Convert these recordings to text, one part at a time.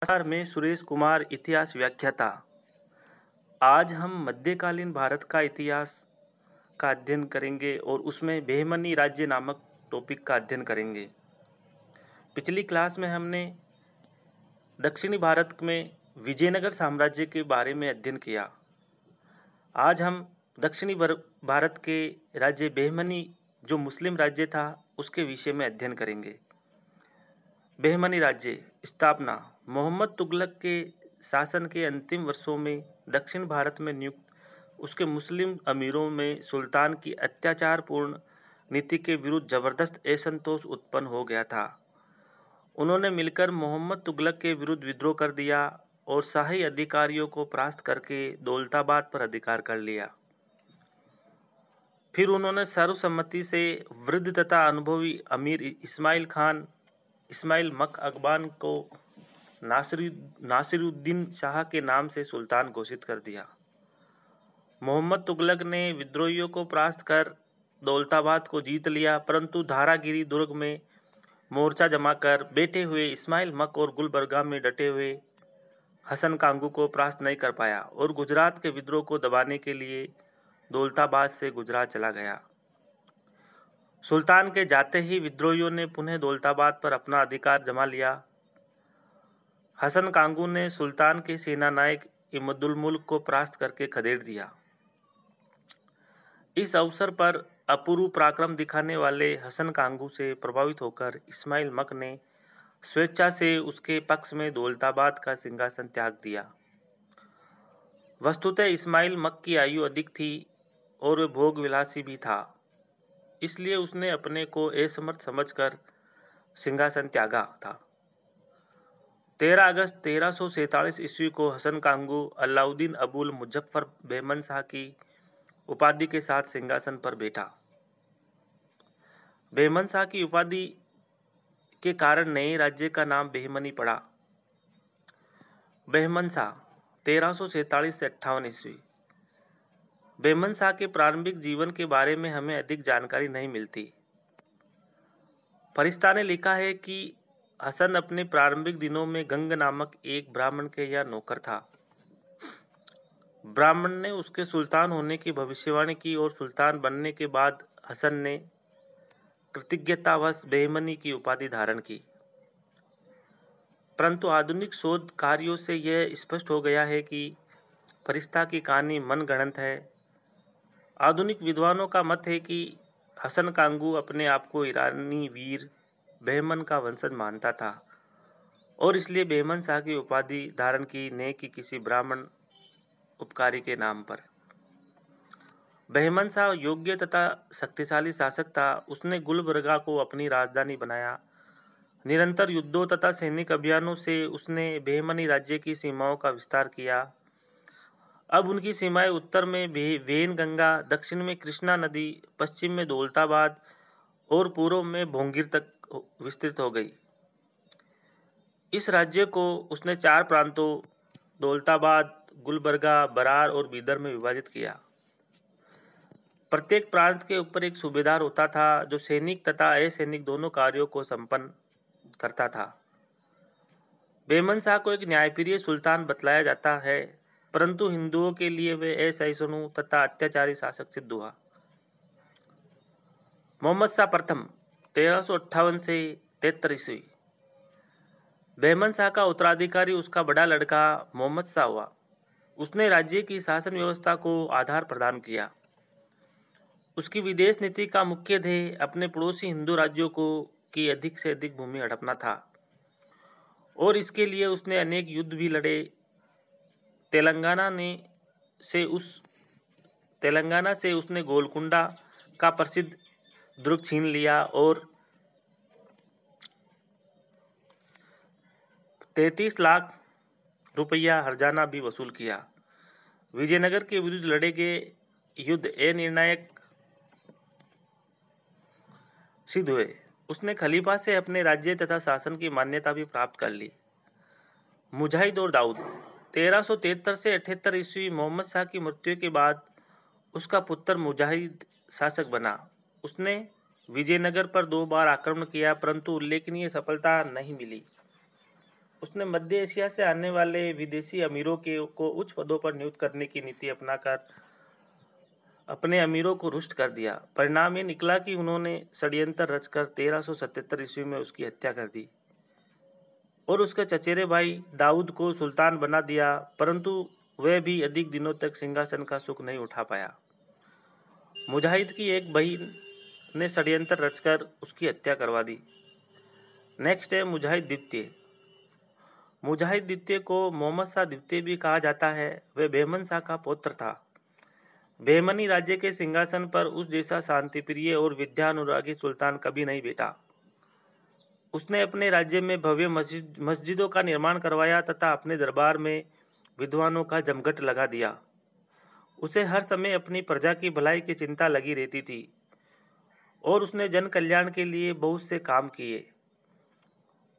नमस्कार, मैं सुरेश कुमार, इतिहास व्याख्याता। आज हम मध्यकालीन भारत का इतिहास का अध्ययन करेंगे और उसमें बहमनी राज्य नामक टॉपिक का अध्ययन करेंगे। पिछली क्लास में हमने दक्षिणी भारत में विजयनगर साम्राज्य के बारे में अध्ययन किया। आज हम दक्षिणी भारत के राज्य बहमनी जो मुस्लिम राज्य था उसके विषय में अध्ययन करेंगे। बहमनी राज्य स्थापना मोहम्मद तुगलक के शासन के अंतिम वर्षों में दक्षिण भारत में नियुक्त उसके मुस्लिम अमीरों में सुल्तान की अत्याचारपूर्ण नीति के विरुद्ध जबरदस्त असंतोष उत्पन्न हो गया था। उन्होंने मिलकर मोहम्मद तुगलक के विरुद्ध विद्रोह कर दिया और शाही अधिकारियों को परास्त करके दौलताबाद पर अधिकार कर लिया। फिर उन्होंने सर्वसम्मति से वृद्ध तथा अनुभवी अमीर इस्माइल मक अकबान को नासिरुद्दीन शाह के नाम से सुल्तान घोषित कर दिया। मोहम्मद तुगलक ने विद्रोहियों को परास्त कर दौलताबाद को जीत लिया, परंतु धारागिरी दुर्ग में मोर्चा जमा कर बैठे हुए इस्माइल मक और गुलबर्गा में डटे हुए हसन कांगू को परास्त नहीं कर पाया और गुजरात के विद्रोह को दबाने के लिए दौलताबाद से गुजरात चला गया। सुल्तान के जाते ही विद्रोहियों ने पुनः दौलताबाद पर अपना अधिकार जमा लिया। हसन कांगू ने सुल्तान के सेनानायक इमदुल मुल्क को परास्त करके खदेड़ दिया। इस अवसर पर अपूर्व पराक्रम दिखाने वाले हसन कांगू से प्रभावित होकर इस्माइल मक ने स्वेच्छा से उसके पक्ष में दौलताबाद का सिंहासन त्याग दिया। वस्तुतः इस्माइल मक की आयु अधिक थी और वह भोग विलासी भी था, इसलिए उसने अपने को असमर्थ समझकर सिंहासन त्यागा था। 13 अगस्त 1347 ईस्वी को हसन कांगू अलाउद्दीन अबुल मुजफ्फर बहमन शाह की उपाधि के साथ सिंहासन पर बैठा। बहमन शाह की उपाधि के कारण नए राज्य का नाम बहमनी पड़ा। बहमन शाह 1347 से 58 ईस्वी। बहमन शाह के प्रारंभिक जीवन के बारे में हमें अधिक जानकारी नहीं मिलती। फरिश्ता ने लिखा है कि हसन अपने प्रारंभिक दिनों में गंग नामक एक ब्राह्मण के यहाँ नौकर था। ब्राह्मण ने उसके सुल्तान होने की भविष्यवाणी की और सुल्तान बनने के बाद हसन ने कृतज्ञतावश बहमनी की उपाधि धारण की। परंतु आधुनिक शोध कार्यों से यह स्पष्ट हो गया है कि फरिश्ता की कहानी मनगढ़ंत है। आधुनिक विद्वानों का मत है कि हसन कांगू अपने आप को ईरानी वीर बहमन का वंशज मानता था और इसलिए बहमन शाह की उपाधि धारण की, न कि किसी ब्राह्मण उपकारी के नाम पर। बहमन शाह योग्य तथा शक्तिशाली शासक था। उसने गुलबर्गा को अपनी राजधानी बनाया। निरंतर युद्धों तथा सैनिक अभियानों से उसने बहमनी राज्य की सीमाओं का विस्तार किया। अब उनकी सीमाएं उत्तर में वेनगंगा, दक्षिण में कृष्णा नदी, पश्चिम में दौलताबाद और पूर्व में भोंगिर तक विस्तृत हो गई। इस राज्य को उसने 4 प्रांतों दौलताबाद, गुलबर्गा, बरार और बीदर में विभाजित किया। प्रत्येक प्रांत के ऊपर एक सूबेदार होता था जो सैनिक तथा असैनिक दोनों कार्यों को संपन्न करता था। बहमन शाह को एक न्यायप्रिय सुल्तान बतलाया जाता है, परंतु हिंदुओं के लिए वे असहिष्णु तथा अत्याचारी शासक सिद्ध हुआ। मोहम्मद शाह प्रथम 1358 से 73 ईस्वी। बहमन शाह का उत्तराधिकारी उसका बड़ा लड़का मोहम्मद शाह हुआ। उसने राज्य की शासन व्यवस्था को आधार प्रदान किया। उसकी विदेश नीति का मुख्य ध्येय अपने पड़ोसी हिंदू राज्यों को की अधिक से अधिक भूमि हड़पना था और इसके लिए उसने अनेक युद्ध भी लड़े। तेलंगाना से उसने गोलकुंडा का प्रसिद्ध दुर्ग छीन लिया और 33 लाख रुपया हर्जाना भी वसूल किया। विजयनगर के विरुद्ध लड़े गए युद्ध अनिर्णायक सिद्ध हुए। उसने खलीफा से अपने राज्य तथा शासन की मान्यता भी प्राप्त कर ली। मुजाहिद और दाऊद 1373 से 78 ईस्वी। मोहम्मद शाह की मृत्यु के बाद उसका पुत्र मुजाहिद शासक बना। उसने विजयनगर पर 2 बार आक्रमण किया, परंतु उल्लेखनीय सफलता नहीं मिली। उसने मध्य एशिया से आने वाले विदेशी अमीरों को उच्च पदों पर नियुक्त करने की नीति अपनाकर अपने अमीरों को रुष्ट कर दिया। परिणाम ये निकला कि उन्होंने षड्यंत्र रचकर 1377 ईस्वी में उसकी हत्या कर दी और उसके चचेरे भाई दाऊद को सुल्तान बना दिया, परंतु वह भी अधिक दिनों तक सिंहासन का सुख नहीं उठा पाया। मुजाहिद की एक बहन ने षड्यंत्र रचकर उसकी हत्या करवा दी। नेक्स्ट है मुजाहिद द्वितीय। मुजाहिद द्वितीय को मोहम्मद शाह द्वितीय भी कहा जाता है। वह बहमन शाह का पौत्र था। बहमनी राज्य के सिंहासन पर उस जैसा शांतिप्रिय और विद्यानुरागी सुल्तान कभी नहीं बैठा। उसने अपने राज्य में भव्य मस्जिदों का निर्माण करवाया तथा अपने दरबार में विद्वानों का जमघट लगा दिया। उसे हर समय अपनी प्रजा की भलाई की चिंता लगी रहती थी और उसने जन कल्याण के लिए बहुत से काम किए।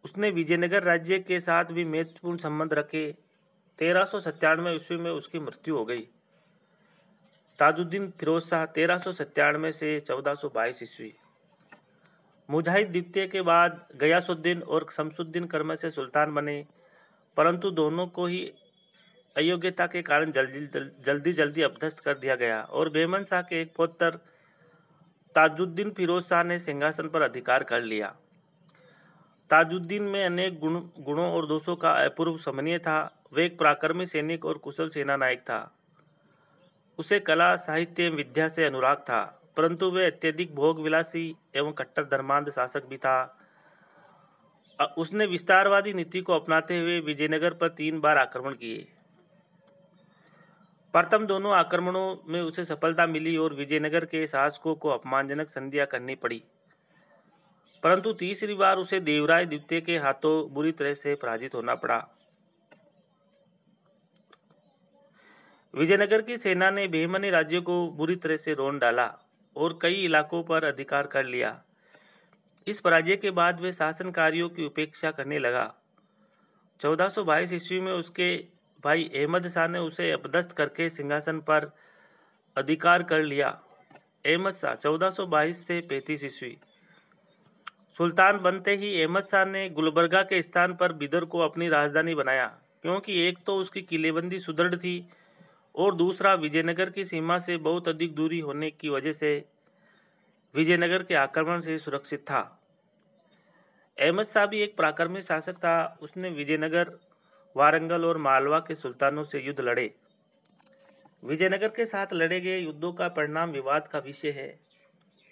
उसने विजयनगर राज्य के साथ भी महत्वपूर्ण संबंध रखे। 1397 ईस्वी में उसकी मृत्यु हो गई। ताजुद्दीन फिरोज शाह 1397 से 1422 ईस्वी। मुजाहिद द्वितीय के बाद गयासुद्दीन और शमसुद्दीन कर्म से सुल्तान बने, परंतु दोनों को ही अयोग्यता के कारण जल्दी अपदस्थ कर दिया गया और बहमन शाह के एक पौत्र ताजुद्दीन फिरोज शाह ने सिंहासन पर अधिकार कर लिया। ताजुद्दीन में अनेक गुणों और दोषों का अपूर्व समन्वय था। वह एक पराक्रमी सैनिक और कुशल सेना नायक था। उसे कला, साहित्य एवं विद्या से अनुराग था, परंतु वह अत्यधिक भोगविलासी एवं कट्टर धर्मांध शासक भी था। उसने विस्तारवादी नीति को अपनाते हुए विजयनगर पर 3 बार आक्रमण किए। प्रथम दोनों आक्रमणों में उसे सफलता मिली और विजयनगर के शासकों को अपमानजनक संधियां करनी पड़ी, परंतु तीसरी बार उसे देवराय द्वितीय के हाथों बुरी तरह से पराजित होना पड़ा। विजयनगर की सेना ने बहमनी राज्य को बुरी तरह से रोन डाला और कई इलाकों पर अधिकार कर लिया। इस पराजय के बाद वे शासन कार्यों की उपेक्षा करने लगा। 1422 ईस्वी में उसके भाई अहमद शाह ने उसे अपदस्थ करके सिंहासन पर अधिकार कर लिया। अहमद शाह 1422 से 35 ईस्वी। सुल्तान बनते ही अहमद शाह ने गुलबर्गा के स्थान पर बिदर को अपनी राजधानी बनाया, क्योंकि एक तो उसकी किलेबंदी सुदृढ़ थी और दूसरा विजयनगर की सीमा से बहुत अधिक दूरी होने की वजह से विजयनगर के आक्रमण से सुरक्षित था। अहमद शाह भी एक पराक्रमी शासक था। उसने विजयनगर, वारंगल और मालवा के सुल्तानों से युद्ध लड़े। विजयनगर के साथ लड़े गए युद्धों का परिणाम विवाद का विषय है,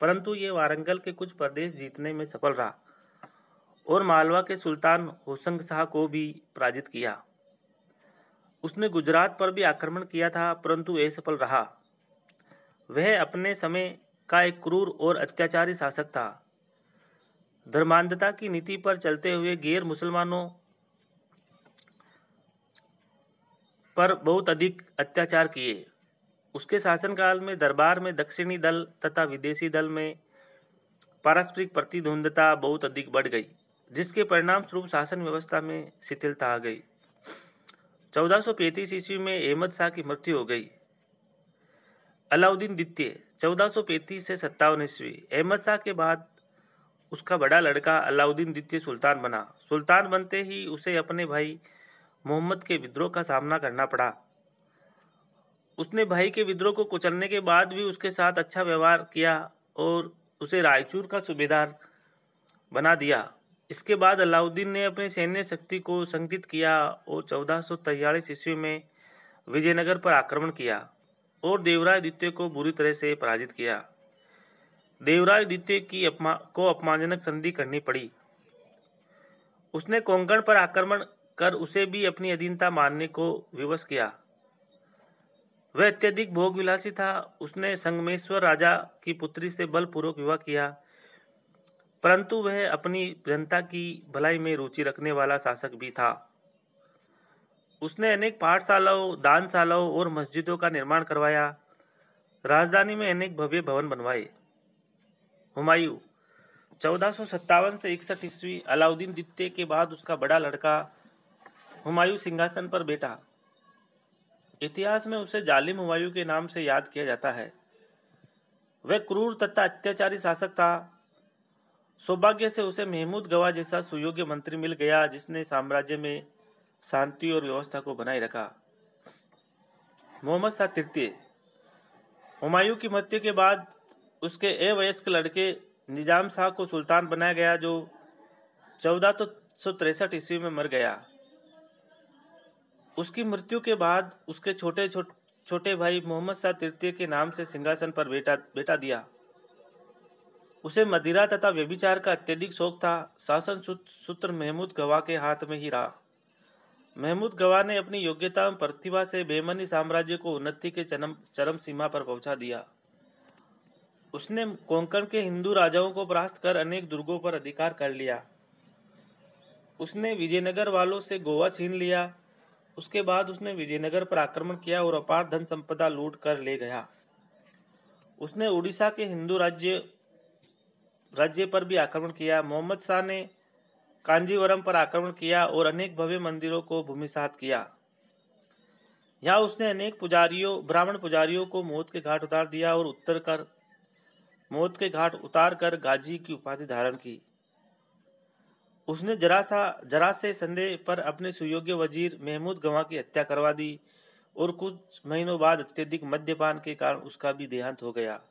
परंतु ये वारंगल के कुछ प्रदेश जीतने में सफल रहा और मालवा के सुल्तान होशंग शाह को भी पराजित किया। उसने गुजरात पर भी आक्रमण किया था, परंतु असफल रहा। वह अपने समय का एक क्रूर और अत्याचारी शासक था। धर्मांधता की नीति पर चलते हुए गैर मुसलमानों पर बहुत अधिक अत्याचार किए। उसके शासनकाल में दरबार में दक्षिणी दल तथा विदेशी दल में पारस्परिक प्रतिद्वंद्विता बहुत अधिक बढ़ गई, जिसके परिणाम स्वरूप शासन व्यवस्था में शिथिलता आ गई। 1435 ईस्वी में अहमद शाह की मृत्यु हो गई। अलाउद्दीन द्वितीय 1435 से 57 ईस्वी। अहमद शाह के बाद उसका बड़ा लड़का अलाउद्दीन द्वितीय सुल्तान बना। सुल्तान बनते ही उसे अपने भाई मोहम्मद के विद्रोह का सामना करना पड़ा। उसने भाई के विद्रोह को कुचलने के बाद भी उसके साथ अच्छा व्यवहार किया और उसे रायचूर का सूबेदार बना दिया। इसके बाद अलाउद्दीन ने अपनी सैन्य शक्ति को संगठित किया और 1443 ईस्वी में विजयनगर पर आक्रमण किया और देवराय द्वितीय को बुरी तरह से पराजित किया। देवराय द्वितीय को अपमानजनक संधि करनी पड़ी। उसने कोंकण पर आक्रमण कर उसे भी अपनी अधीनता मानने को विवश किया। वह अत्यधिक भोगविलासी था। उसने संगमेश्वर राजा की पुत्री से बलपूर्वक विवाह किया, परंतु वह अपनी जनता की भलाई में रुचि रखने वाला शासक भी था। उसने अनेक पाठशालाओं, दानशालाओं और मस्जिदों का निर्माण करवाया। राजधानी में अनेक भव्य भवन बनवाए। हुमायूं 1457 से 61 ईस्वी। अलाउद्दीन द्वितीय के बाद उसका बड़ा लड़का हुमायूं सिंहासन पर बैठा। इतिहास में उसे जालिम हुमायूं के नाम से याद किया जाता है। वह क्रूर तथा अत्याचारी शासक था। सौभाग्य से उसे महमूद गवा जैसा सुयोग्य मंत्री मिल गया जिसने साम्राज्य में शांति और व्यवस्था को बनाए रखा। मोहम्मद शाह तृतीय। हुमायूं की मृत्यु के बाद उसके अवयस्क लड़के निजाम शाह को सुल्तान बनाया गया जो 1463 ईस्वी में मर गया। उसकी मृत्यु के बाद उसके छोटे भाई मोहम्मद शाह तृतीय के नाम से सिंहासन पर बैठा दिया। उसे मदिरा तथा व्यभिचार का अत्यधिक शौक था। शासन सूत्र महमूद गवा के हाथ में ही रहा। महमूद गवा ने अपनी योग्यता एवं प्रतिभा से बेमनी साम्राज्य को उन्नति के चरम सीमा पर पहुंचा दिया। उसने कोंकण के हिंदू राजाओं को परास्त कर अनेक दुर्गों पर अधिकार कर लिया। उसने विजयनगर वालों से गोवा छीन लिया। उसके बाद उसने विजयनगर पर आक्रमण किया और अपार धन संपदा लूट कर ले गया। उसने उड़ीसा के हिंदू राज्य पर भी आक्रमण किया। मोहम्मद शाह ने कांजीवरम पर आक्रमण किया और अनेक भव्य मंदिरों को भूमिसात किया। यहाँ उसने अनेक ब्राह्मण पुजारियों को मौत के घाट उतार दिया और मौत के घाट उतार कर गाजी की उपाधि धारण की। उसने जरा से संदेह पर अपने सुयोग्य वजीर महमूद गवा की हत्या करवा दी और कुछ महीनों बाद अत्यधिक मद्यपान के कारण उसका भी देहांत हो गया।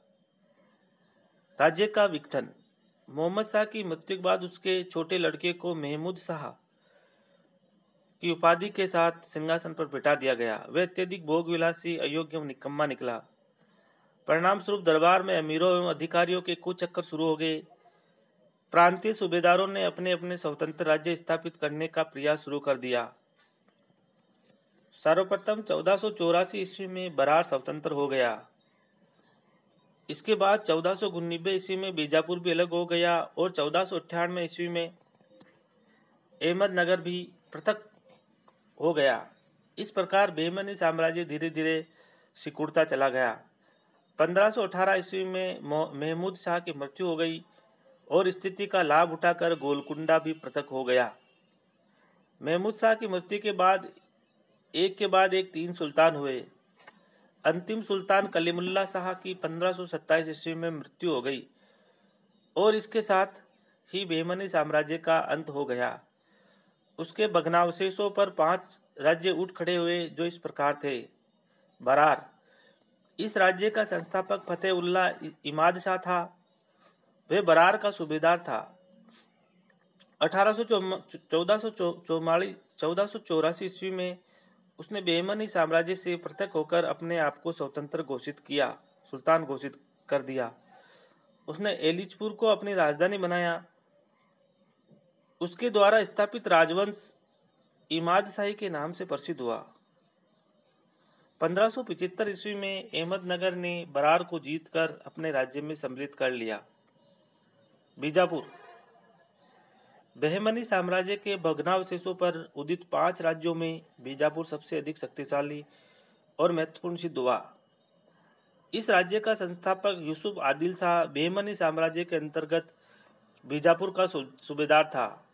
राज्य का विघटन। मोहम्मद शाह की मृत्यु के बाद उसके छोटे लड़के को महमूद शाह की उपाधि के साथ सिंहासन पर बिठा दिया गया। वह अत्यधिक भोगविलासी, अयोग्य एवं निकम्मा निकला। परिणाम स्वरूप दरबार में अमीरों एवं अधिकारियों के कुचक्कर शुरू हो गए। प्रांतीय सूबेदारों ने अपने अपने स्वतंत्र राज्य स्थापित करने का प्रयास शुरू कर दिया। सर्वप्रथम 1484 ईस्वी में बरार स्वतंत्र हो गया। इसके बाद 1499 ईस्वी में बीजापुर भी अलग हो गया और 1498 ईस्वी में अहमदनगर भी पृथक हो गया। इस प्रकार बेमनी साम्राज्य धीरे धीरे सिकुड़ता चला गया। 1518 ईस्वी में महमूद शाह की मृत्यु हो गई और स्थिति का लाभ उठाकर गोलकुंडा भी पृथक हो गया। महमूद शाह की मृत्यु के बाद एक 3 सुल्तान हुए। अंतिम सुल्तान कलीमुल्ला शाह की 1527 ईस्वी में मृत्यु हो गई और इसके साथ ही बेमनी साम्राज्य का अंत हो गया। उसके भग्नावशेषों पर 5 राज्य उठ खड़े हुए जो इस प्रकार थे। बरार। इस राज्य का संस्थापक फतेह उल्लाह इमाद शाह था। वह बरार का सूबेदार था। 1484 ईस्वी में उसने बेमनी साम्राज्य से पृथक होकर अपने आप को स्वतंत्र सुल्तान घोषित कर दिया। उसने एलिचपुर को अपनी राजधानी बनाया। उसके द्वारा स्थापित राजवंश इमाद शाही के नाम से प्रसिद्ध हुआ। 1575 ईस्वी में अहमदनगर ने बरार को जीतकर अपने राज्य में सम्मिलित कर लिया। बीजापुर। बहमनी साम्राज्य के भग्नावशेषों पर उदित 5 राज्यों में बीजापुर सबसे अधिक शक्तिशाली और महत्वपूर्ण सिद्ध हुआ। इस राज्य का संस्थापक यूसुफ आदिल शाह बहमनी साम्राज्य के अंतर्गत बीजापुर का सूबेदार था।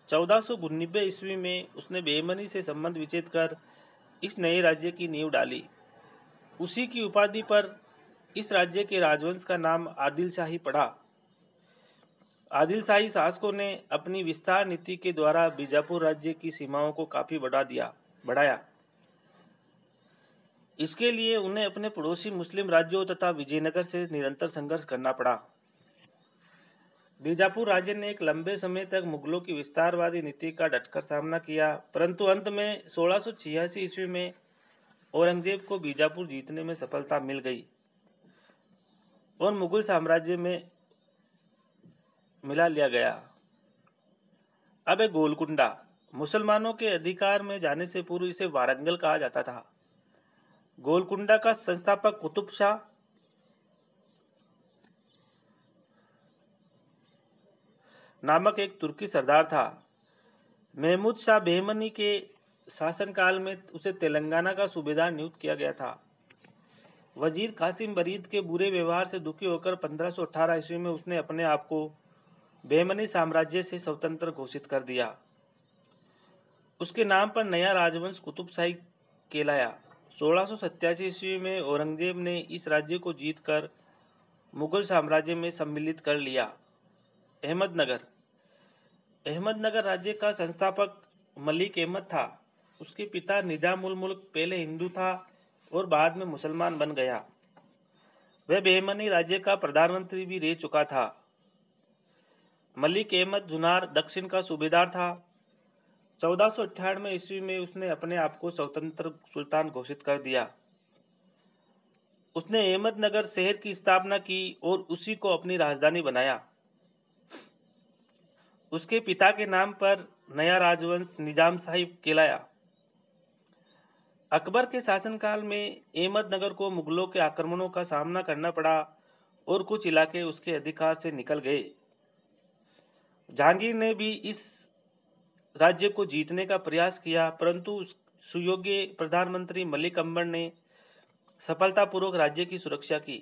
1499 ईस्वी में उसने बहमनी से संबंध विच्छेद कर इस नए राज्य की नींव डाली। उसी की उपाधि पर इस राज्य के राजवंश का नाम आदिल शाही पड़ा। आदिल शाही शासकों ने अपनी विस्तार नीति के द्वारा बीजापुर राज्य की सीमाओं को काफी बढ़ाया। इसके लिए उन्हें अपने पड़ोसी मुस्लिम राज्यों तथा विजयनगर से निरंतर संघर्ष करना पड़ा। बीजापुर राज्य ने एक लंबे समय तक मुगलों की विस्तारवादी नीति का डटकर सामना किया, परंतु अंत में 1686 ईस्वी में औरंगजेब को बीजापुर जीतने में सफलता मिल गई और मुगल साम्राज्य में मिला लिया गया। अब है गोलकुंडा। मुसलमानों के अधिकार में जाने से पूर्व इसे वारंगल कहा जाता था। गोलकुंडा का संस्थापक कुतुब शाह नामक एक तुर्की सरदार था। महमूद शाह बहमनी के शासनकाल में उसे तेलंगाना का सूबेदार नियुक्त किया गया था। वजीर कासिम बरीद के बुरे व्यवहार से दुखी होकर 1518 ईस्वी में उसने अपने आप को बहमनी साम्राज्य से स्वतंत्र घोषित कर दिया। उसके नाम पर नया राजवंश कुतुब शाही कहलाया। 1687 ईस्वी में औरंगजेब ने इस राज्य को जीतकर मुगल साम्राज्य में सम्मिलित कर लिया। अहमदनगर। अहमदनगर राज्य का संस्थापक मलिक अहमद था। उसके पिता निजाम उल मुल्क पहले हिंदू था और बाद में मुसलमान बन गया। वह बहमनी राज्य का प्रधानमंत्री भी रह चुका था। मलिक अहमद जुनार दक्षिण का सूबेदार था। 1498 ईस्वी में उसने अपने आप को स्वतंत्र सुल्तान घोषित कर दिया। उसने अहमदनगर शहर की स्थापना की और उसी को अपनी राजधानी बनाया। उसके पिता के नाम पर नया राजवंश निजाम साहिब कहलाया। अकबर के शासनकाल में अहमदनगर को मुगलों के आक्रमणों का सामना करना पड़ा और कुछ इलाके उसके अधिकार से निकल गए। जहांगीर ने भी इस राज्य को जीतने का प्रयास किया, परंतु सुयोग्य प्रधानमंत्री मलिक अंबर ने सफलतापूर्वक राज्य की सुरक्षा की।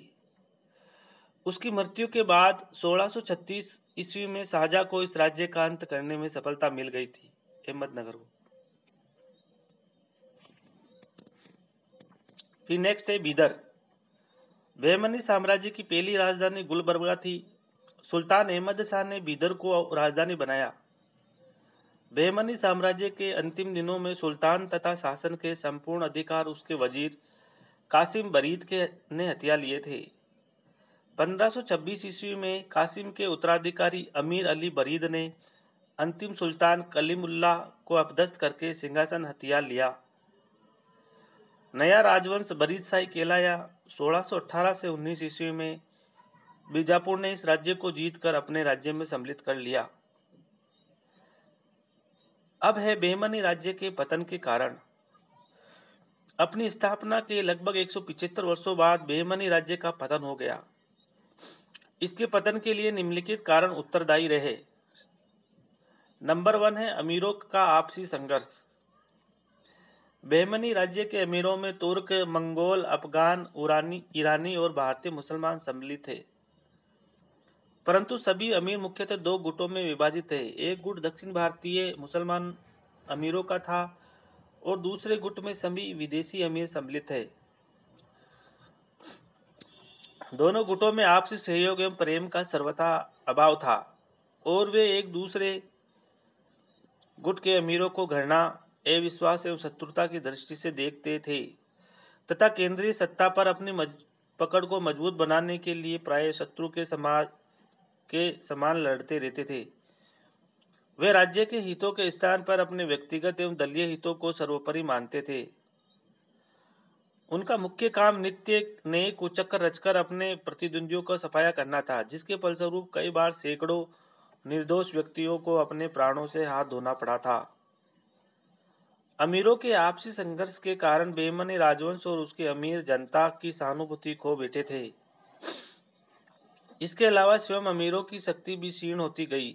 उसकी मृत्यु के बाद 1636 ईस्वी में शाहजहां को इस राज्य का अंत करने में सफलता मिल गई थी, अहमदनगर को। फिर नेक्स्ट है बीदर। बहमनी साम्राज्य की पहली राजधानी गुलबर्गा थी। सुल्तान अहमद शाह ने बीदर को राजधानी बनाया। बहमनी साम्राज्य के अंतिम दिनों में सुल्तान तथा शासन के संपूर्ण अधिकार उसके वजीर कासिम बरीद ने हथिया लिए थे। 1526 ईस्वी में कासिम के उत्तराधिकारी अमीर अली बरीद ने अंतिम सुल्तान कलीमुल्लाह को अपदस्थ करके सिंहासन हथिया लिया। नया राजवंश बरीद शाही कहलाया। 1618 से 19 ईस्वी में बीजापुर ने इस राज्य को जीतकर अपने राज्य में सम्मिलित कर लिया। अब है बहमनी राज्य के पतन के कारण। अपनी स्थापना के लगभग 175 वर्षों बाद बहमनी राज्य का पतन हो गया। इसके पतन के लिए निम्नलिखित कारण उत्तरदायी रहे। नंबर 1 है अमीरों का आपसी संघर्ष। बहमनी राज्य के अमीरों में तुर्क, मंगोल, अफगान, ईरानी और भारतीय मुसलमान सम्मिलित थे, परंतु सभी अमीर मुख्यतः 2 गुटों में विभाजित थे। एक गुट दक्षिण भारतीय मुसलमान अमीरों का था और दूसरे गुट में सभी विदेशी अमीर सम्मिलित थे। दोनों गुटों में आपसी सहयोग एवं प्रेम का सर्वथा अभाव था और वे एक दूसरे गुट के अमीरों को घृणा, अविश्वास एवं शत्रुता की दृष्टि से देखते थे तथा केंद्रीय सत्ता पर अपनी पकड़ को मजबूत बनाने के लिए प्राय शत्रु के समान लड़ते रहते थे। वे राज्य के हितों के स्थान पर अपने व्यक्तिगत एवं दलीय हितों को सर्वोपरि मानते थे। उनका मुख्य काम नित्य नए कुचक्कर रचकर अपने प्रतिद्वंदियों का सफाया करना था, जिसके फलस्वरूप कई बार सैकड़ों निर्दोष व्यक्तियों को अपने प्राणों से हाथ धोना पड़ा था। अमीरों के आपसी संघर्ष के कारण बहमनी राजवंश और उसके अमीर जनता की सहानुभूति खो बैठे थे। इसके अलावा स्वयं अमीरों की शक्ति भी क्षीण होती गई।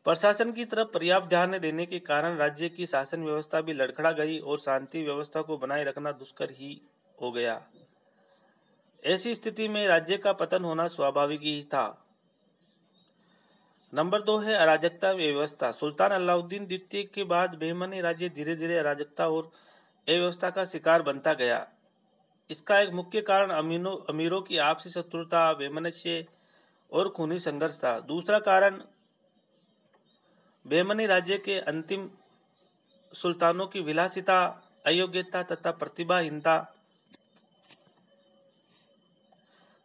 प्रशासन की तरफ पर्याप्त ध्यान न देने के कारण राज्य की शासन व्यवस्था भी लड़खड़ा गई और शांति व्यवस्था को बनाए रखना दुष्कर ही हो गया। ऐसी स्थिति में राज्य का पतन होना स्वाभाविक ही था। नंबर 2 है अराजकता व्यवस्था। सुल्तान अलाउद्दीन द्वितीय के बाद बहमनी राज्य धीरे धीरे अराजकता और अव्यवस्था का शिकार बनता गया। इसका एक मुख्य कारण अमीरों की आपसी शत्रुता, वैमनस्य और खूनी संघर्ष था। दूसरा कारण बहमनी राज्य के अंतिम सुल्तानों की विलासिता, अयोग्यता तथा प्रतिभाहीनता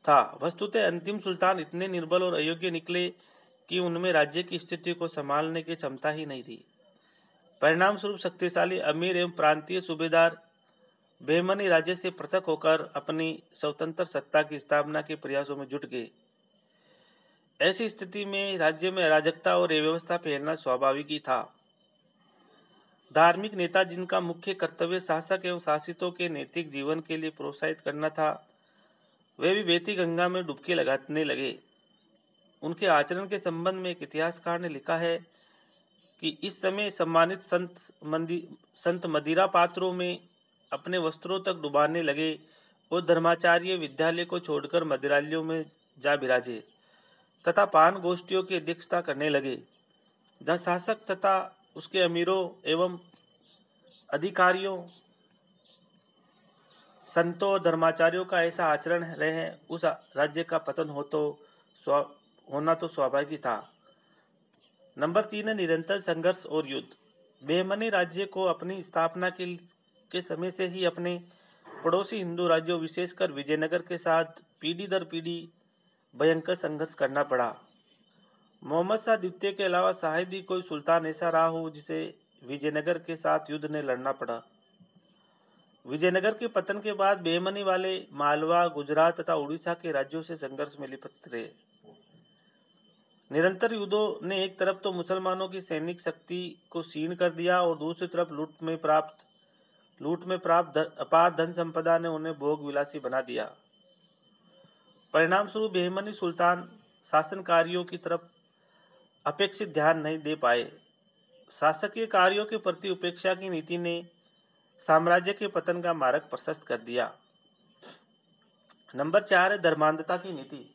था। वस्तुतः अंतिम सुल्तान इतने निर्बल और अयोग्य निकले कि उनमें राज्य की स्थिति को संभालने की क्षमता ही नहीं थी। परिणाम स्वरूप शक्तिशाली अमीर एवं प्रांतीय सूबेदार बहमनी राज्य से पृथक होकर अपनी स्वतंत्र सत्ता की स्थापना के प्रयासों में जुट गए। ऐसी स्थिति में राज्य में अराजकता और अव्यवस्था फैलना स्वाभाविक ही था। धार्मिक नेता जिनका मुख्य कर्तव्य शासक एवं शासितों के नैतिक जीवन के लिए प्रोत्साहित करना था, वे भी बहती गंगा में डुबकी लगाने लगे। उनके आचरण के संबंध में एक इतिहासकार ने लिखा है कि इस समय सम्मानित संत मदिरा पात्रों में अपने वस्त्रों तक डुबाने लगे और धर्माचार्य विद्यालय को छोड़कर मदिरालयों में जा विराजे तथा पान गोष्ठियों की अध्यक्षता करने लगे, जहाँ शासक तथा उसके अमीरों एवं अधिकारियों, संतों, धर्माचार्यों का ऐसा आचरण रहे, उस राज्य का पतन होना तो स्वाभाविक ही था। नंबर 3 है निरंतर संघर्ष और युद्ध। बेमनी राज्य को अपनी स्थापना के समय से ही अपने पड़ोसी हिंदू राज्यों विशेषकर विजयनगर के साथ पीढ़ी दर पीढ़ी भयंकर संघर्ष करना पड़ा। मोहम्मद शाह द्वितीय के अलावा शायद ही कोई सुल्तान ऐसा रहा हो जिसे विजयनगर के साथ युद्ध ने लड़ना पड़ा। विजयनगर के पतन के बाद बेमनी वाले मालवा, गुजरात तथा उड़ीसा के राज्यों से संघर्ष में लिप्त रहे। निरंतर युद्धों ने एक तरफ तो मुसलमानों की सैनिक शक्ति को क्षीण कर दिया और दूसरी तरफ लूट में प्राप्त अपार धन संपदा ने उन्हें भोग विलासी बना दिया। परिणाम स्वरूप बेमनी सुल्तान शासन कार्यों की तरफ अपेक्षित ध्यान नहीं दे पाए। शासकीय कार्यों के प्रति उपेक्षा की नीति ने साम्राज्य के पतन का मार्ग प्रशस्त कर दिया। नंबर 4 है धर्मांधता की नीति।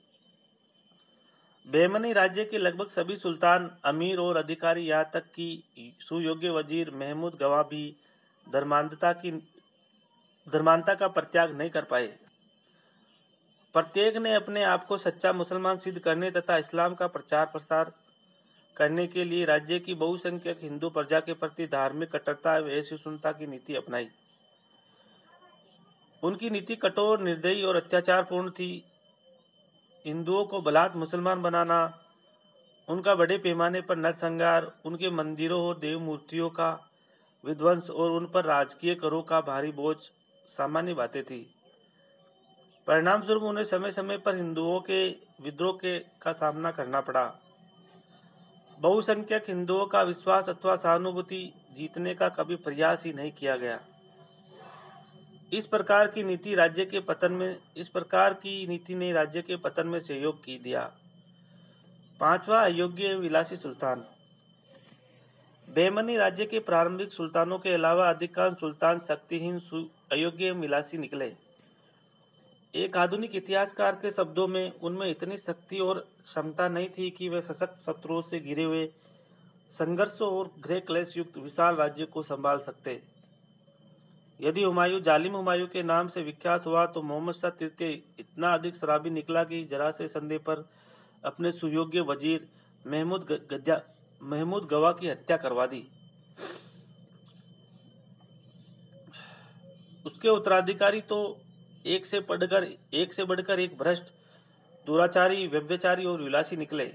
बेमनी राज्य के लगभग सभी सुल्तान, अमीर और अधिकारी, यहाँ तक कि सुयोग्य वजीर महमूद गवा भी धर्मांधता का परित्याग नहीं कर पाए। प्रत्येक ने अपने आप को सच्चा मुसलमान सिद्ध करने तथा इस्लाम का प्रचार प्रसार करने के लिए राज्य की बहुसंख्यक हिंदू प्रजा के प्रति धार्मिक कट्टरता एवं असहिष्णुता की नीति अपनाई। उनकी नीति कठोर, निर्दयी और अत्याचारपूर्ण थी। हिंदुओं को बलात् मुसलमान बनाना, उनका बड़े पैमाने पर नरसंहार, उनके मंदिरों और देव मूर्तियों का विध्वंस और उन पर राजकीय करों का भारी बोझ सामान्य बातें थी। परिणाम स्वरूप उन्हें समय समय पर हिंदुओं के विद्रोह का सामना करना पड़ा। बहुसंख्यक हिंदुओं का विश्वास अथवा सहानुभूति जीतने का कभी प्रयास ही नहीं किया गया। इस प्रकार की नीति ने राज्य के पतन में सहयोग की दिया। 5वां अयोग्य विलासी सुल्तान। बेमनी राज्य के प्रारंभिक सुल्तानों के अलावा अधिकांश सुल्तान शक्तिहीन, अयोग्य विलासी निकले। एक आधुनिक इतिहासकार के शब्दों में उनमें इतनी शक्ति और क्षमता नहीं थी कि वे सशक्त शत्रुओं से घिरे हुए संघर्षों और गृह क्लेश युक्त विशाल राज्य को संभाल सकते। यदि हुमायूं जालिम हुमायूं के नाम से विख्यात हुआ तो मोहम्मद शाह तृतीय इतना अधिक शराबी निकला कि जरा से संदेह पर अपने सुयोग्य वजीर महमूद गवा की हत्या करवा दी। उसके उत्तराधिकारी तो एक से बढ़कर एक भ्रष्ट, दुराचारी, व्यभिचारी और विलासी निकले।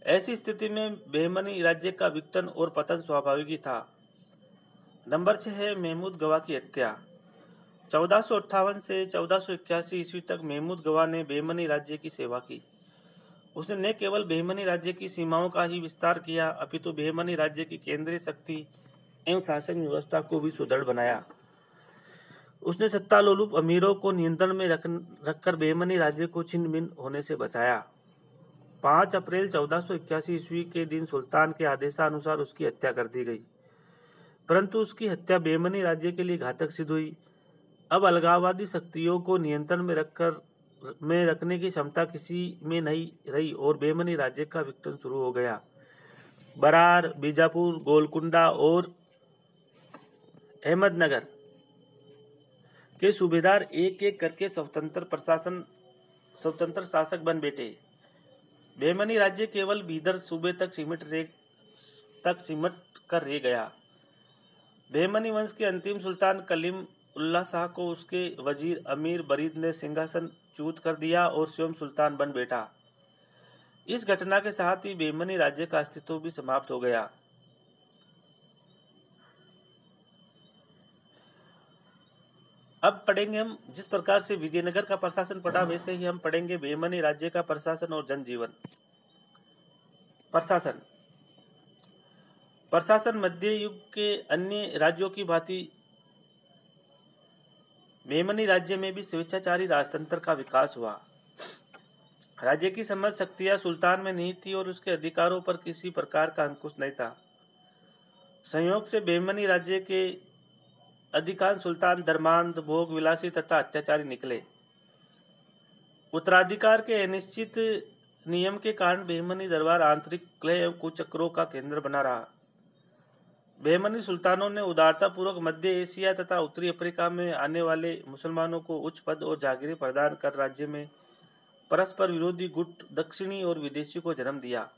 ऐसी स्थिति में बेमनी राज्य का विघटन और पतन स्वाभाविक ही था। नंबर 6 है महमूद गवा की हत्या। 1458 से 1481 ईस्वी तक महमूद गवा ने बेमनी राज्य की सेवा की। उसने न केवल बेमनी राज्य की सीमाओं का ही विस्तार किया, अपितु बेमनी राज्य की केंद्रीय शक्ति एवं शासन व्यवस्था को भी सुदृढ़ बनाया। उसने सत्तालोलुप अमीरों को नियंत्रण में रखकर बेमनी राज्य को छिन्न भिन्न होने से बचाया। 5 अप्रैल 1481 ईस्वी के दिन सुल्तान के आदेशानुसार उसकी हत्या कर दी गई, परंतु उसकी हत्या बेमनी राज्य के लिए घातक सिद्ध हुई। अब अलगाववादी शक्तियों को नियंत्रण में रखने की क्षमता किसी में नहीं रही और बेमनी राज्य का विघटन शुरू हो गया। बरार, बीजापुर, गोलकुंडा और अहमदनगर के सूबेदार एक एक करके स्वतंत्र शासक बन बैठे। बेमनी राज्य केवल बीदर सूबे तक सिमट कर रह गया। बेमनी वंश के अंतिम सुल्तान कलीम उल्लाह शाह को उसके वजीर अमीर बरीद ने सिंहासन च्युत कर दिया और स्वयं सुल्तान बन बैठा। इस घटना के साथ ही बेमनी राज्य का अस्तित्व भी समाप्त हो गया। अब पढ़ेंगे हम, जिस प्रकार से विजयनगर का प्रशासन पढ़ा वैसे ही हम पढ़ेंगे बेमनी राज्य का प्रशासन और जनजीवन। प्रशासन मध्य युग के अन्य राज्यों की भांति बेमनी राज्य में भी स्वेच्छाचारी राजतंत्र का विकास हुआ। राज्य की समझ शक्तियां सुल्तान में नहीं थी और उसके अधिकारों पर किसी प्रकार का अंकुश नहीं था। संयोग से बेमनी राज्य के अधिकांश सुल्तान धर्मांध, भोग विलासी तथा अत्याचारी निकले। उत्तराधिकार के अनिश्चित नियम के कारण बेमनी दरबार आंतरिक कलह एवं कुचक्रों का केंद्र बना रहा। बेमनी सुल्तानों ने उदारता पूर्वक मध्य एशिया तथा उत्तरी अफ्रीका में आने वाले मुसलमानों को उच्च पद और जागीरें प्रदान कर राज्य में परस्पर विरोधी गुट दक्षिणी और विदेशी को जन्म दिया।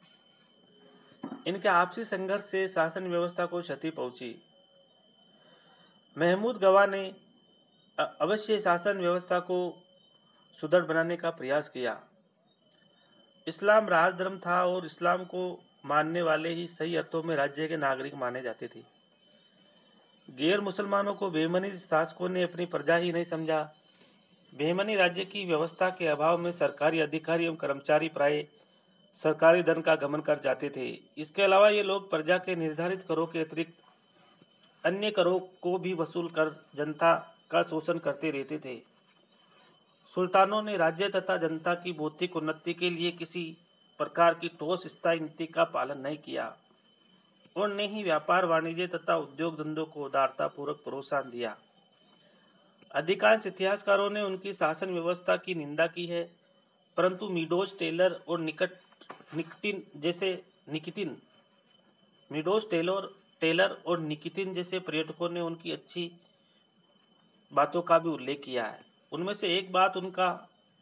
इनके आपसी संघर्ष से शासन व्यवस्था को क्षति पहुंची। महमूद गवा ने अवश्य शासन व्यवस्था को सुदृढ़ बनाने का प्रयास किया। इस्लाम राजधर्म था और इस्लाम को मानने वाले ही सही अर्थों में राज्य के नागरिक माने जाते थे। गैर मुसलमानों को बेईमानी शासकों ने अपनी प्रजा ही नहीं समझा। बेईमानी राज्य की व्यवस्था के अभाव में सरकारी अधिकारी एवं कर्मचारी प्राय सरकारी धन का गमन कर जाते थे। इसके अलावा ये लोग प्रजा के निर्धारित करों के अतिरिक्त अन्य करों को भी वसूल कर जनता का शोषण करते रहते थे। सुल्तानों ने राज्य तथा जनता की भौतिक उन्नति के लिए किसी प्रकार की ठोस स्थायी नीति का पालन नहीं किया और न ही व्यापार वाणिज्य तथा उद्योग धंधों को उदारता पूर्वक प्रोत्साहन दिया। अधिकांश इतिहासकारों ने उनकी शासन व्यवस्था की निंदा की है, परंतु मीडोज टेलर और निकितिन जैसे पर्यटकों ने उनकी अच्छी बातों का भी उल्लेख किया है। उनमें से एक बात उनका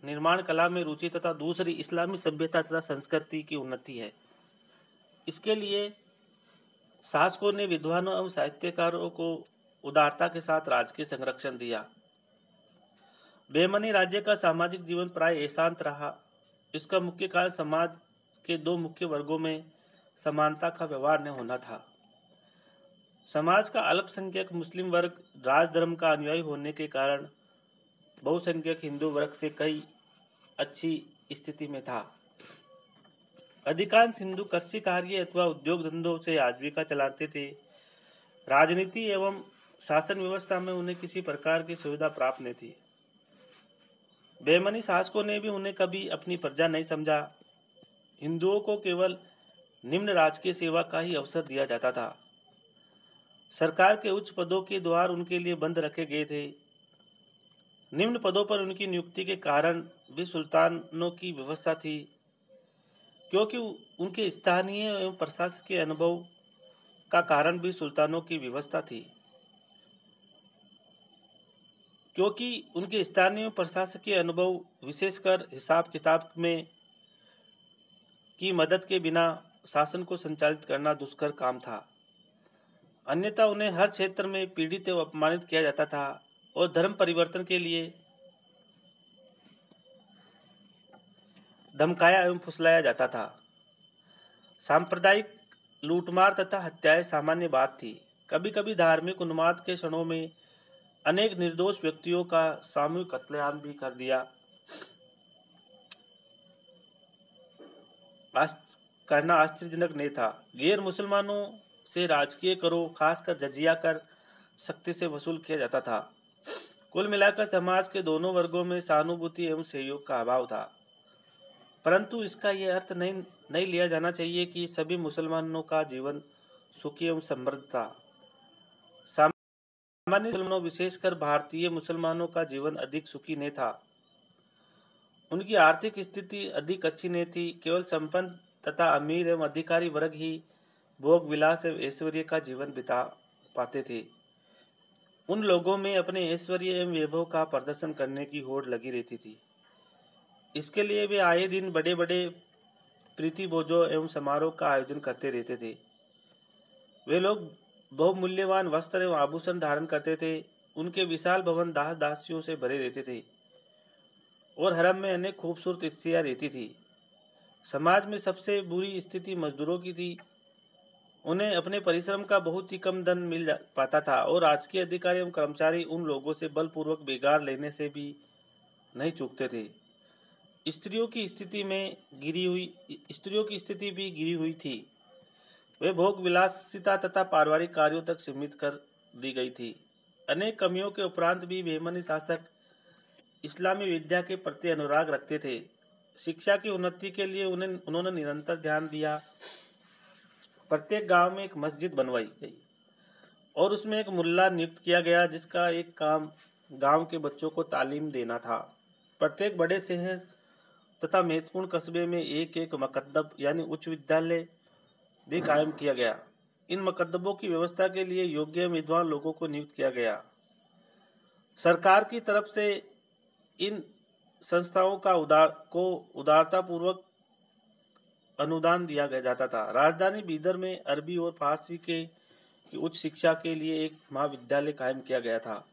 निर्माण कला में रुचि तथा दूसरी इस्लामी सभ्यता तथा संस्कृति की उन्नति है। इसके लिए शासकों ने विद्वानों एवं साहित्यकारों को उदारता के साथ राजकीय संरक्षण दिया। बेईमानी राज्य का सामाजिक जीवन प्राय अशांत रहा। इसका मुख्य कारण समाज के दो मुख्य वर्गों में समानता का व्यवहार न होना था। समाज का अल्पसंख्यक मुस्लिम वर्ग राजधर्म का अनुयायी होने के कारण बहुसंख्यक हिंदू वर्ग से कई अच्छी स्थिति में था। अधिकांश हिंदू कृषि कार्य अथवा उद्योग धंधों से आजीविका चलाते थे। राजनीति एवं शासन व्यवस्था में उन्हें किसी प्रकार की सुविधा प्राप्त नहीं थी। बेईमानी शासकों ने भी उन्हें कभी अपनी प्रजा नहीं समझा। हिंदुओं को केवल निम्न राजकीय सेवा का ही अवसर दिया जाता था। सरकार के उच्च पदों के द्वार उनके लिए बंद रखे गए थे। निम्न पदों पर उनकी नियुक्ति के कारण भी सुल्तानों की व्यवस्था थी, क्योंकि उनके स्थानीय एवं प्रशासकीय अनुभव का कारण भी सुल्तानों की व्यवस्था थी। क्योंकि उनके स्थानीय प्रशासकीय अनुभव विशेषकर हिसाब किताब में की मदद के बिना शासन को संचालित करना दुष्कर काम था। अन्यथा उन्हें हर क्षेत्र में पीड़ित एवं अपमानित किया जाता था और धर्म परिवर्तन के लिए धमकाया एवं फुसलाया जाता था। सांप्रदायिक लूटमार तथा हत्याएं सामान्य बात थी। कभी कभी धार्मिक उन्माद के क्षणों में अनेक निर्दोष व्यक्तियों का सामूहिक कत्लेआम भी कर दिया करना आश्चर्यजनक नहीं था। गैर मुसलमानों से राजकीय करों खासकर जजिया कर सख्ती से वसूल किया जाता था। कुल मिलाकर समाज के दोनों वर्गों में सहानुभूति एवं सहयोग का अभाव था। परंतु इसका यह अर्थ नहीं लिया जाना चाहिए कि सभी मुसलमानों का जीवन सुखी एवं समृद्ध था। सामान्य मुसलमानों विशेषकर भारतीय मुसलमानों का जीवन अधिक सुखी नहीं था। उनकी आर्थिक स्थिति अधिक अच्छी नहीं थी। केवल संपन्न तथा अमीर एवं अधिकारी वर्ग ही भोग विलास एवं ऐश्वर्य का जीवन बिता पाते थे। उन लोगों में अपने ऐश्वर्य एवं वैभव का प्रदर्शन करने की होड़ लगी रहती थी। इसके लिए वे आए दिन बड़े बड़े प्रीति भोजों एवं समारोह का आयोजन करते रहते थे। वे लोग बहुमूल्यवान वस्त्र एवं आभूषण धारण करते थे। उनके विशाल भवन दास दासियों से भरे रहते थे और हरम में अनेक खूबसूरत स्त्रियां रहती थी। समाज में सबसे बुरी स्थिति मजदूरों की थी। उन्हें अपने परिश्रम का बहुत ही कम धन मिल पाता था और राजकीय अधिकारी एवं कर्मचारी उन लोगों से बलपूर्वक बेगार लेने से भी नहीं चूकते थे। स्त्रियों की स्थिति भी गिरी हुई थी। वे भोग विलासिता तथा पारिवारिक कार्यों तक सीमित कर दी गई थी। अनेक कमियों के उपरांत भी बेईमानी शासक इस्लामी विद्या के प्रति अनुराग रखते थे। शिक्षा की उन्नति के लिए उन्होंने निरंतर ध्यान दिया। प्रत्येक गांव में एक मस्जिद बनवाई गई और उसमें एक मुल्ला नियुक्त किया गया, जिसका एक काम गांव के बच्चों को तालीम देना था। प्रत्येक बड़े शहर तथा महत्वपूर्ण कस्बे में एक एक मकद्दब यानी उच्च विद्यालय भी कायम किया गया। इन मकद्दबों की व्यवस्था के लिए योग्य विद्वान लोगों को नियुक्त किया गया। सरकार की तरफ से इन संस्थाओं का उदारतापूर्वक अनुदान दिया गया जाता था। राजधानी बीदर में अरबी और फारसी के की उच्च शिक्षा के लिए एक महाविद्यालय कायम किया गया था,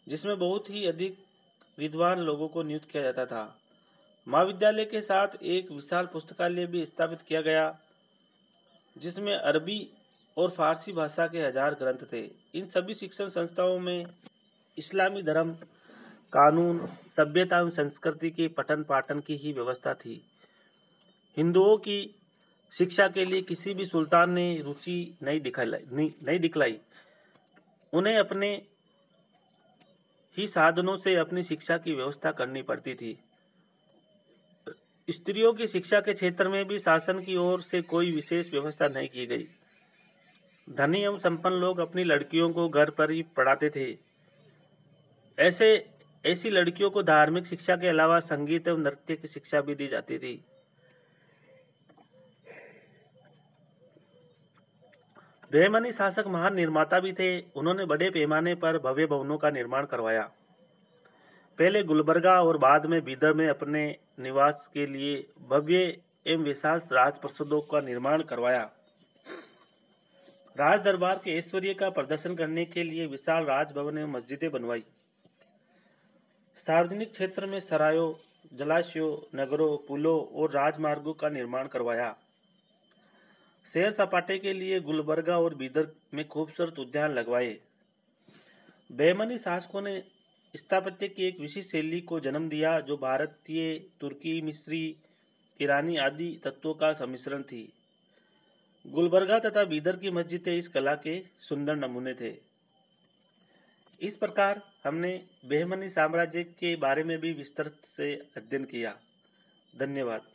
जिसमें बहुत ही अधिक विद्वान लोगों को नियुक्त किया जाता था। महाविद्यालय के साथ एक विशाल पुस्तकालय भी स्थापित किया गया, जिसमें अरबी और फारसी भाषा के 1000 ग्रंथ थे। इन सभी शिक्षण संस्थाओं में इस्लामी धर्म, कानून, सभ्यता एवं संस्कृति के पठन पाठन की ही व्यवस्था थी। हिंदुओं की शिक्षा के लिए किसी भी सुल्तान ने रुचि नहीं दिखलाई। उन्हें अपने ही साधनों से अपनी शिक्षा की व्यवस्था करनी पड़ती थी। स्त्रियों की शिक्षा के क्षेत्र में भी शासन की ओर से कोई विशेष व्यवस्था नहीं की गई। धनी एवं संपन्न लोग अपनी लड़कियों को घर पर ही पढ़ाते थे। ऐसी लड़कियों को धार्मिक शिक्षा के अलावा संगीत एवं नृत्य की शिक्षा भी दी जाती थी। बहमनी शासक महान निर्माता भी थे। उन्होंने बड़े पैमाने पर भव्य भवनों का निर्माण करवाया। पहले गुलबर्गा और बाद में बीदर में अपने निवास के लिए भव्य एवं विशाल राजप्रासादों का निर्माण करवाया। राज दरबार के ऐश्वर्य का प्रदर्शन करने के लिए विशाल राजभवन एवं मस्जिदें बनवाई। सार्वजनिक क्षेत्र में सरायों, जलाशयों, नगरों, पुलों और राजमार्गों का निर्माण करवाया। सैर सपाटे के लिए गुलबर्गा और बीदर में खूबसूरत उद्यान लगवाए। बहमनी शासकों ने स्थापत्य की एक विशिष्ट शैली को जन्म दिया, जो भारतीय, तुर्की, मिस्री, ईरानी आदि तत्वों का सम्मिश्रण थी। गुलबर्गा तथा बीदर की मस्जिदें इस कला के सुंदर नमूने थे। इस प्रकार हमने बहमनी साम्राज्य के बारे में भी विस्तृत से अध्ययन किया। धन्यवाद।